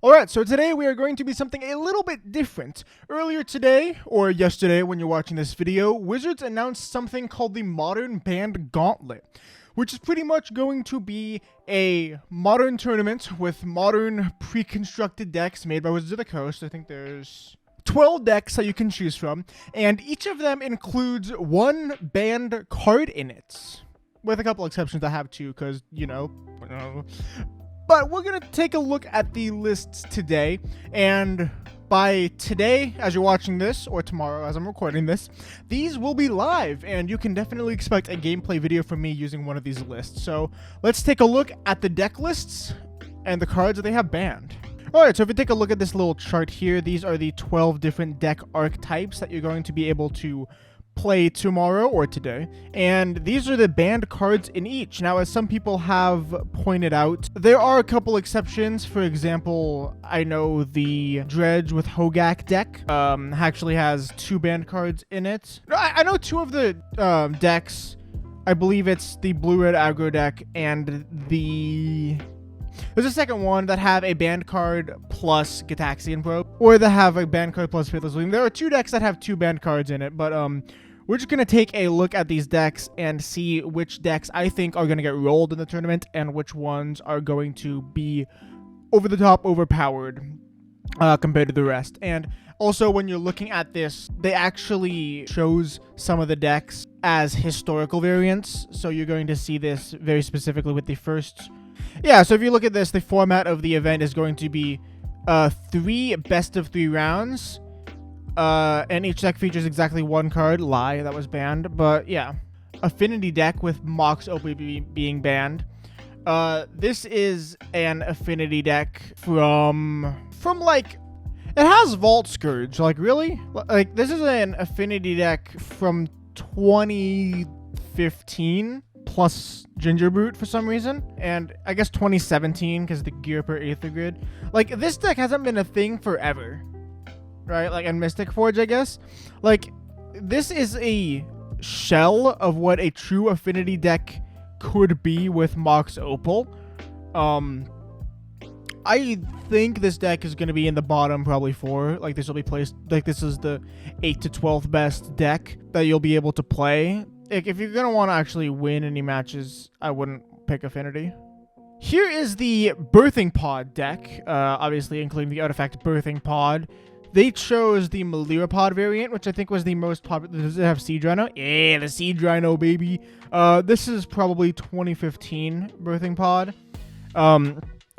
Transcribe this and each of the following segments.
Alright, so today we are going to be something a little bit different. Earlier today, or yesterday when you're watching this video, Wizards announced something called the Modern Banned Gauntlet, which is pretty much going to be a modern tournament with modern pre-constructed decks made by Wizards of the Coast. I think there's 12 decks that you can choose from, and each of them includes one banned card in it. With a couple exceptions I have too, because, you know. But we're going to take a look at the lists today, and by today, as you're watching this, or tomorrow as I'm recording this, these will be live, and you can definitely expect a gameplay video from me using one of these lists. So let's take a look at the deck lists and the cards that they have banned. Alright, so if you take a look at this little chart here, these are the 12 different deck archetypes that you're going to be able to play tomorrow or today, and these are the banned cards in each. Now, as some people have pointed out, there are a couple exceptions. For example, I know the Dredge with Hogak deck actually has 2 banned cards in it. I know 2 of the decks. I believe it's the Blue-Red Aggro deck and there's a second one that have a banned card plus Gitaxian Probe, or that have a banned card plus Faithless Looting. There are 2 decks that have 2 banned cards in it, but we're just going to take a look at these decks and see which decks I think are going to get rolled in the tournament and which ones are going to be over the top overpowered compared to the rest. And also, when you're looking at this, they actually shows some of the decks as historical variants, so you're going to see this very specifically with the first. Yeah, so if you look at this, the format of the event is going to be 3 best of 3 rounds. And each deck features exactly 1 card. Lie, that was banned. But yeah, Affinity deck with Mox Opal being banned. This is an Affinity deck from like, it has Vault Scourge. Like, really? Like, this is an Affinity deck from 2015 plus Ginger Brute for some reason, and I guess 2017 because the gear per Aether Grid. Like, this deck hasn't been a thing forever, right? Like, in Mystic Forge, I guess. Like, this is a shell of what a true Affinity deck could be with Mox Opal. I think this deck is going to be in the bottom probably 4. Like, this will be placed, like, this is the 8th to 12th best deck that you'll be able to play. Like, if you're going to want to actually win any matches, I wouldn't pick Affinity. Here is the Birthing Pod deck, obviously including the artifact Birthing Pod. They chose the Melira Pod variant, which I think was the most popular. Does it have Siege Rhino? Yeah, the Siege Rhino, baby. This is probably 2015 Birthing Pod.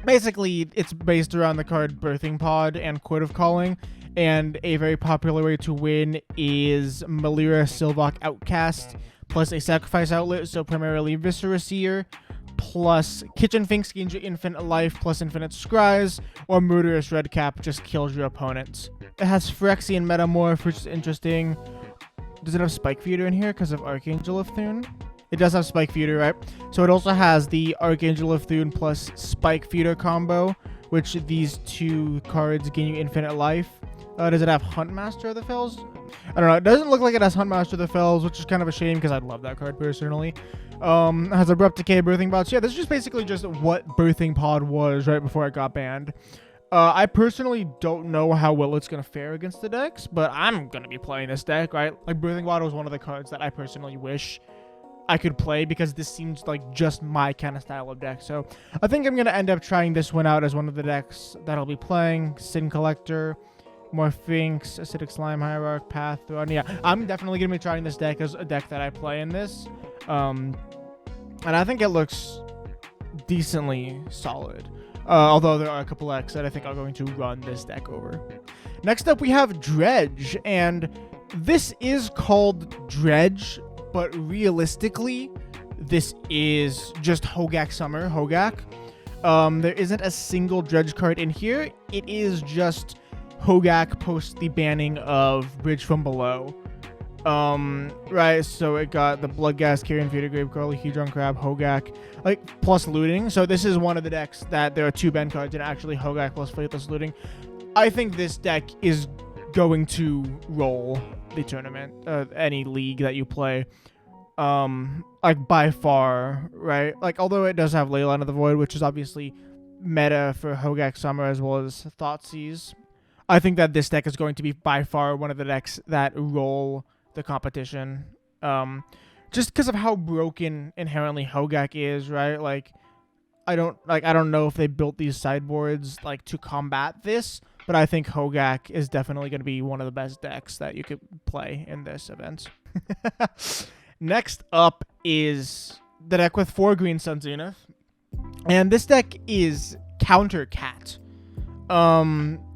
Basically, it's based around the card Birthing Pod and Court of Calling, and a very popular way to win is Melira Sylvok Outcast, plus a Sacrifice Outlet, so primarily Viscera Seer, plus Kitchen Finks gains you infinite life plus infinite scries, or Murderous Redcap just kills your opponent. It has Phyrexian Metamorph, which is interesting. Does it have Spike Feeder in here because of Archangel of Thune? It does have Spike Feeder, right? So it also has the Archangel of Thune plus Spike Feeder combo, which these 2 cards gain you infinite life. Does it have Huntmaster of the Fells? I don't know. It doesn't look like it has Huntmaster of the Fells, which is kind of a shame because I'd love that card personally. It has Abrupt Decay, Birthing Pod. So yeah, this is just basically just what Birthing Pod was right before it got banned. I personally don't know how well it's going to fare against the decks, but I'm going to be playing this deck, right? Like, Birthing Pod was one of the cards that I personally wish I could play because this seems like just my kind of style of deck. So I think I'm going to end up trying this one out as one of the decks that I'll be playing. Sin Collector, Morphinx, Acidic Slime, Hierarch, Path, Throne. Yeah, I'm definitely going to be trying this deck as a deck that I play in this. And I think it looks decently solid. Although there are a couple decks that I think are going to run this deck over. Next up, we have Dredge, and this is called Dredge, but realistically, this is just Hogak Summer, Hogak. There isn't a single Dredge card in here. It is just Hogak post the banning of Bridge from Below. Right, so it got the Bloodghast, Carrion Feeder, Gravecrawler, Hedron Crab, Hogak, like, plus Looting. So this is one of the decks that there are 2 banned cards and actually Hogak plus Faithless Looting. I think this deck is going to roll the tournament, any league that you play. Like, by far, right? Like, although it does have Leyline of the Void, which is obviously meta for Hogak Summer as well as Thoughtseize. I think that this deck is going to be by far one of the decks that roll the competition. Just because of how broken inherently Hogak is, right? Like, I don't know if they built these sideboards like to combat this, but I think Hogak is definitely going to be one of the best decks that you could play in this event. Next up is the deck with 4 green Sun Zenith. And this deck is Counter Cat.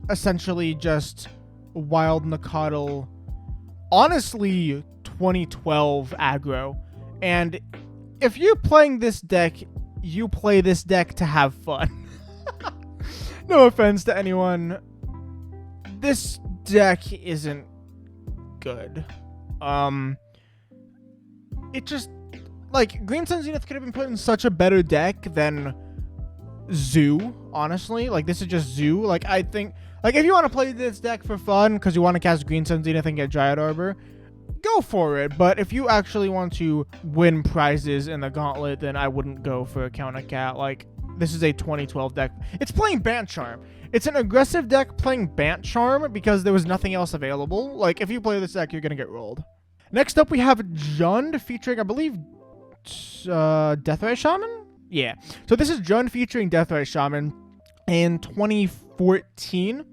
Essentially just Wild Nacatl, honestly 2012 aggro. And if you're playing this deck, you play this deck to have fun. No offense to anyone. This deck isn't good. It just, like, Green Sun Zenith could have been put in such a better deck than Zoo, honestly. Like, this is just Zoo. Like, I think, like, if you want to play this deck for fun because you want to cast Green Sun Zenith and get Dryad Arbor, go for it. But if you actually want to win prizes in the Gauntlet, then I wouldn't go for a Counter Cat. Like, this is a 2012 deck. It's playing Bant Charm. It's an aggressive deck playing Bant Charm because there was nothing else available. Like, if you play this deck, you're going to get rolled. Next up, we have Jund featuring, I believe, Deathray Shaman? Yeah. So this is Jund featuring Deathray Shaman in 2014.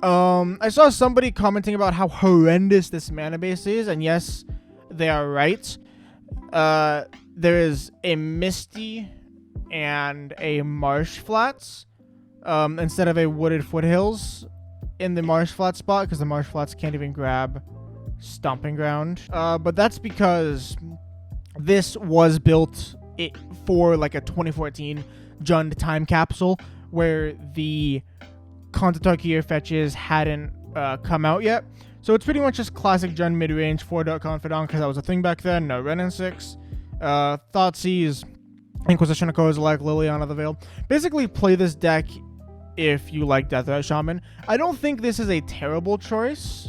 I saw somebody commenting about how horrendous this mana base is, and yes, they are right. There is a Misty and a Marsh Flats instead of a Wooded Foothills in the Marsh Flats spot, because the Marsh Flats can't even grab Stomping Ground. But that's because this was built for like a 2014 Jund time capsule where the Contatarkia fetches hadn't come out yet. So it's pretty much just classic Jund mid-range 4-dot Confidant because that was a thing back then. No Ren and 6. Thoughtseize, Inquisition of Kozilek, Liliana the Veil. Basically play this deck if you like Deathray Shaman. I don't think this is a terrible choice.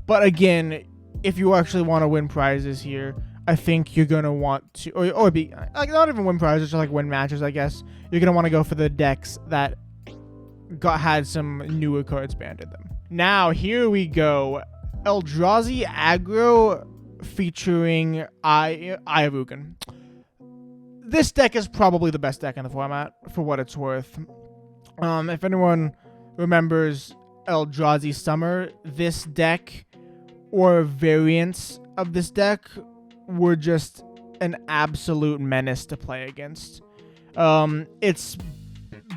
But again, if you actually want to win prizes here, I think you're going to want to, or be, like, not even win prizes, just like win matches, I guess. You're going to want to go for the decks that had some newer cards banned in them. Now, here we go. Eldrazi Aggro featuring Ayarugan. This deck is probably the best deck in the format, for what it's worth. If anyone remembers Eldrazi Summer, this deck or variants of this deck were just an absolute menace to play against. It's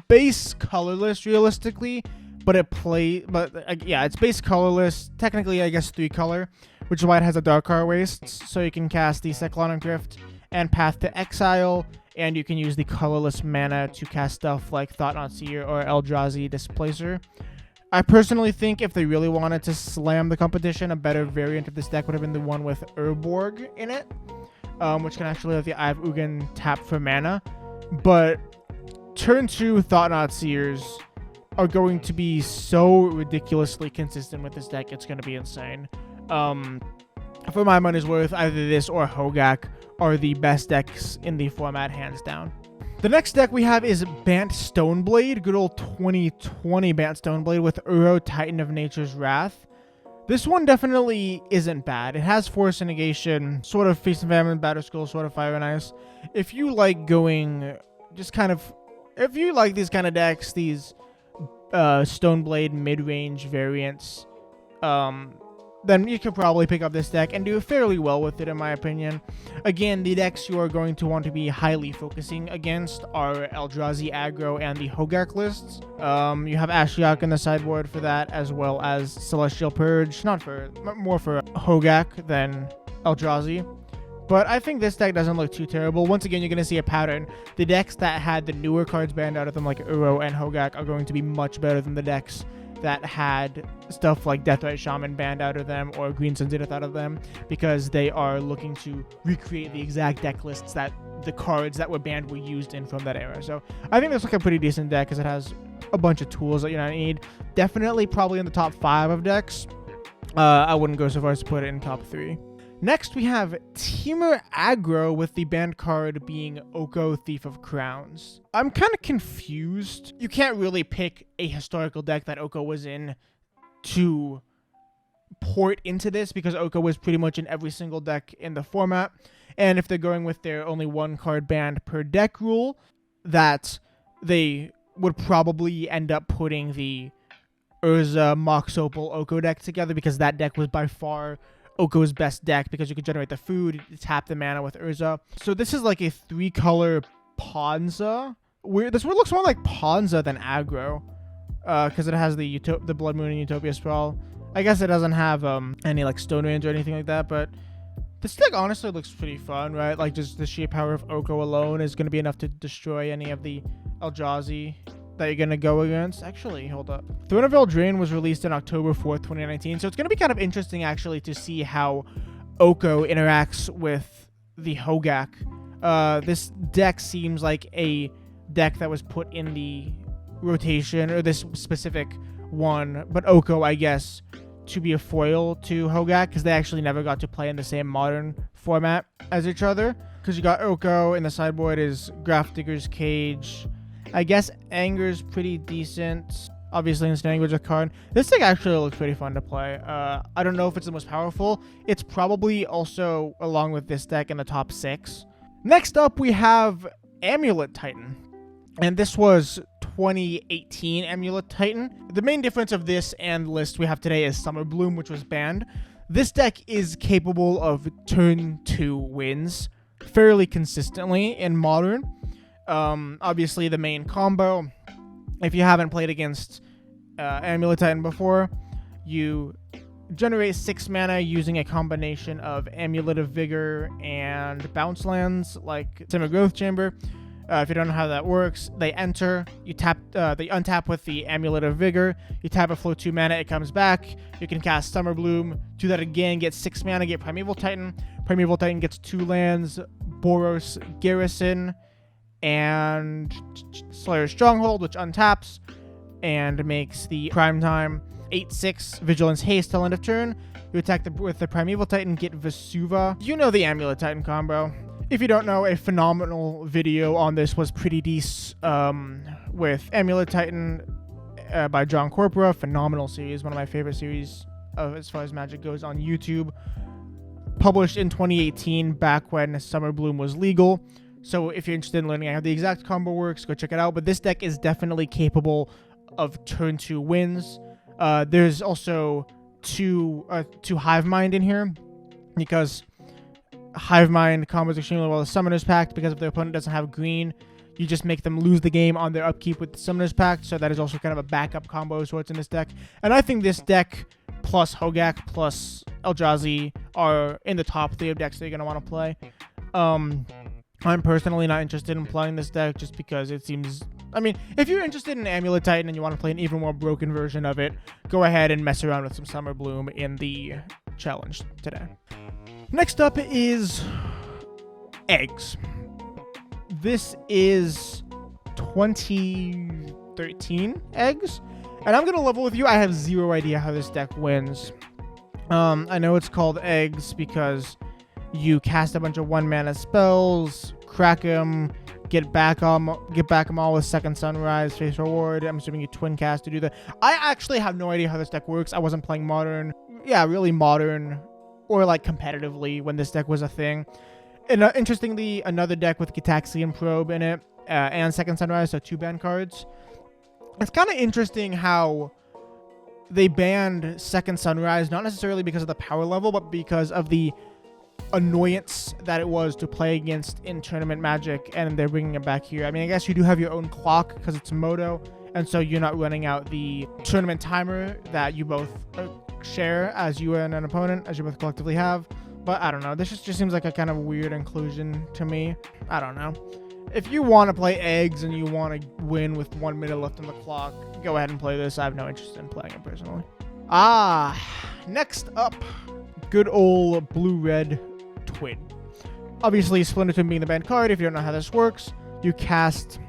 base colorless realistically, but it's base colorless, technically I guess 3 color, which is why it has a Darkar Waste, so you can cast the Cyclonic Rift and Path to Exile, and you can use the colorless mana to cast stuff like Thought-Knot Seer or Eldrazi Displacer. I personally think if they really wanted to slam the competition, a better variant of this deck would have been the one with Urborg in it, which can actually have the Eye of Ugin tap for mana. But turn 2 Thought-Knot Seers are going to be so ridiculously consistent with this deck, it's going to be insane. For my money's worth, either this or Hogak are the best decks in the format, hands down. The next deck we have is Bant Stoneblade, good old 2020 Bant Stoneblade with Uro, Titan of Nature's Wrath. This one definitely isn't bad. It has Force and Negation, sort of Feast and Famine, Batterskull, sort of Fire and Ice. If you like going, if you like these kind of decks, these Stoneblade mid-range variants, then you could probably pick up this deck and do fairly well with it, in my opinion. Again, the decks you are going to want to be highly focusing against are Eldrazi Aggro and the Hogak lists. You have Ashiok in the sideboard for that, as well as Celestial Purge, more for Hogak than Eldrazi. But I think this deck doesn't look too terrible. Once again, you're going to see a pattern. The decks that had the newer cards banned out of them, like Uro and Hogak, are going to be much better than the decks that had stuff like Deathray Shaman banned out of them or Green Sun Zenith out of them, because they are looking to recreate the exact deck lists that the cards that were banned were used in from that era. So I think this looks like a pretty decent deck because it has a bunch of tools that you don't need. Definitely probably in the top 5 of decks. I wouldn't go so far as to put it in top 3. Next, we have Teamer Aggro with the banned card being Oko, Thief of Crowns. I'm kind of confused. You can't really pick a historical deck that Oko was in to port into this because Oko was pretty much in every single deck in the format. And if they're going with their only one card banned per deck rule, that they would probably end up putting the Urza Mox Opal Oko deck together because that deck was by far Oko's best deck because you could generate the food, tap the mana with Urza. So this is like a 3-color Ponza. This one looks more like Ponza than Aggro because it has the Blood Moon and Utopia Sprawl. I guess it doesn't have any like Stone Range or anything like that, but this deck honestly looks pretty fun, right? Like just the sheer power of Oko alone is going to be enough to destroy any of the Eldrazi that you're going to go against. Actually, hold up. Throne of Eldraine was released on October 4th, 2019. So it's going to be kind of interesting, actually, to see how Oko interacts with the Hogak. This deck seems like a deck that was put in the rotation, or this specific one, but Oko, I guess, to be a foil to Hogak, because they actually never got to play in the same modern format as each other. Because you got Oko, in the sideboard is Grafdigger's Cage. I guess Anger's pretty decent. Obviously, instant language with card. This thing actually looks pretty fun to play. I don't know if it's the most powerful. It's probably also, along with this deck, in the top 6. Next up, we have Amulet Titan. And this was 2018 Amulet Titan. The main difference of this and the list we have today is Summer Bloom, which was banned. This deck is capable of turn 2 wins fairly consistently in Modern. Obviously, the main combo, if you haven't played against Amulet Titan before, you generate 6 mana using a combination of Amulet of Vigor and bounce lands like Timber Growth Chamber. If you don't know how that works, they enter, you tap, they untap with the Amulet of Vigor, you tap it, flow 2 mana, it comes back, you can cast Summer Bloom, do that again, get 6 mana, get Primeval Titan. Primeval Titan gets 2 lands, Boros Garrison, and Slayer's Stronghold, which untaps and makes the Prime Time 8/6 Vigilance Haste till end of turn. You attack with the Primeval Titan, get Vesuva. You know the Amulet Titan combo. If you don't know, a phenomenal video on this was pretty decent with Amulet Titan by John Corpora. Phenomenal series, one of my favorite series as far as Magic goes on YouTube. Published in 2018, back when Summer Bloom was legal. So if you're interested in learning how the exact combo works, go check it out. But this deck is definitely capable of turn 2 wins. There's also two Hive Mind in here because Hive Mind combos extremely well with Summoner's Pact, because if the opponent doesn't have green, you just make them lose the game on their upkeep with the Summoner's Pact. So that is also kind of a backup combo of sorts in this deck. And I think this deck plus Hogak plus Eldrazi are in the top 3 of decks that you're going to want to play. I'm personally not interested in playing this deck just because it seems... I mean, if you're interested in Amulet Titan and you want to play an even more broken version of it, go ahead and mess around with some Summer Bloom in the challenge today. Next up is Eggs. This is 2013 Eggs. And I'm going to level with you. I have zero idea how this deck wins. I know it's called Eggs because you cast a bunch of 1-mana spells, crack them, get back them all with Second Sunrise, face reward. I'm assuming you twin cast to do that. I actually have no idea how this deck works. I wasn't playing Modern. Yeah, really Modern or like competitively when this deck was a thing. And interestingly, another deck with Gitaxian Probe in it and Second Sunrise, so 2 ban cards. It's kind of interesting how they banned Second Sunrise, not necessarily because of the power level, but because of the annoyance that it was to play against in tournament Magic, and they're bringing it back here. I mean, I guess you do have your own clock because it's a Moto, and so you're not running out the tournament timer that you both share as you and an opponent, as you both collectively have. But I don't know. This just seems like a kind of weird inclusion to me. I don't know. If you want to play Eggs and you want to win with 1 minute left on the clock, go ahead and play this. I have no interest in playing it personally. Next up, good old Blue-Red Twin. Obviously, Splinter Twin being the banned card. If you don't know how this works, you cast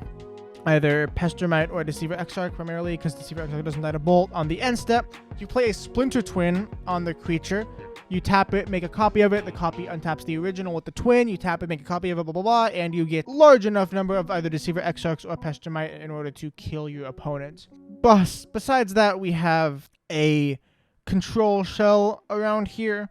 either Pestermite or Deceiver Exarch primarily, because Deceiver Exarch doesn't die to bolt on the end step. You play a Splinter Twin on the creature. You tap it, make a copy of it, the copy untaps the original with the twin, you tap it, make a copy of it, blah, blah, blah, and you get large enough number of either Deceiver, Exarchs, or Pestermite in order to kill your opponent. But besides that, we have a control shell around here.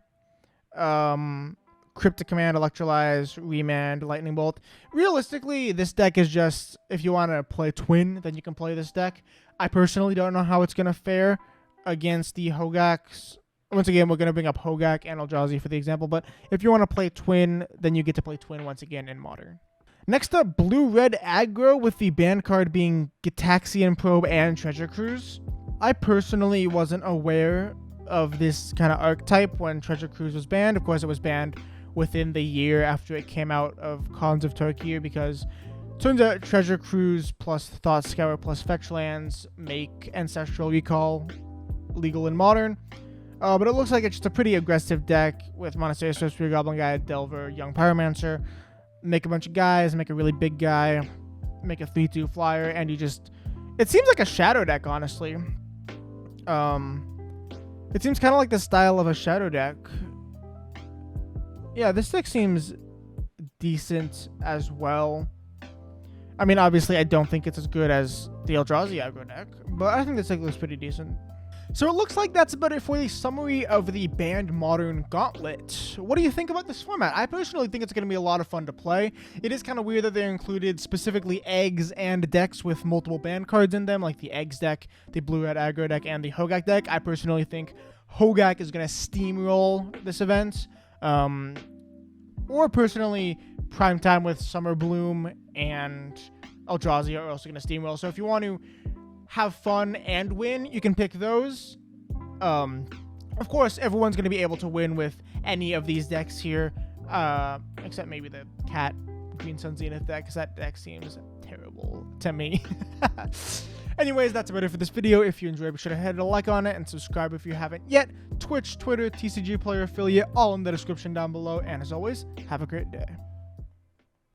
Cryptic Command, Electrolyze, Remand, Lightning Bolt. Realistically, this deck is just, if you want to play Twin, then you can play this deck. I personally don't know how it's going to fare against the Hogaks. Once again, we're going to bring up Hogak and Eldrazi for the example, but if you want to play Twin, then you get to play Twin once again in Modern. Next up, Blue-Red Aggro with the ban card being Gitaxian Probe and Treasure Cruise. I personally wasn't aware of this kind of archetype when Treasure Cruise was banned. Of course, it was banned within the year after it came out of Khans of Tarkir, because turns out Treasure Cruise plus Thought Scour plus Fetch Lands make Ancestral Recall legal in Modern. But it looks like it's just a pretty aggressive deck with Monastery Sorcerer, Goblin Guide, Delver, Young Pyromancer. Make a bunch of guys, make a really big guy, make a 3/2 flyer, and you just... It seems like a Shadow deck, honestly. It seems kind of like the style of a Shadow deck. Yeah, this deck seems decent as well. I mean, obviously, I don't think it's as good as the Eldrazi Aggro deck, but I think this deck looks pretty decent. So it looks like that's about it for the summary of the banned Modern Gauntlet. What do you think about this format? I personally think it's going to be a lot of fun to play. It is kind of weird that they included specifically eggs and decks with multiple banned cards in them, like the Eggs deck, the Blue-Red Aggro deck, and the Hogak deck. I personally think Hogak is going to steamroll this event. Or personally, Primetime with Summer Bloom and Eldrazi are also going to steamroll. So if you want to have fun and win, you can pick those. Of course, everyone's going to be able to win with any of these decks here, except maybe the Cat Green Sun Zenith deck, because that deck seems terrible to me. Anyways, that's about it for this video. If you enjoyed, be sure to hit a like on it and subscribe if you haven't yet. Twitch, Twitter, TCG Player Affiliate, all in the description down below. And as always, have a great day.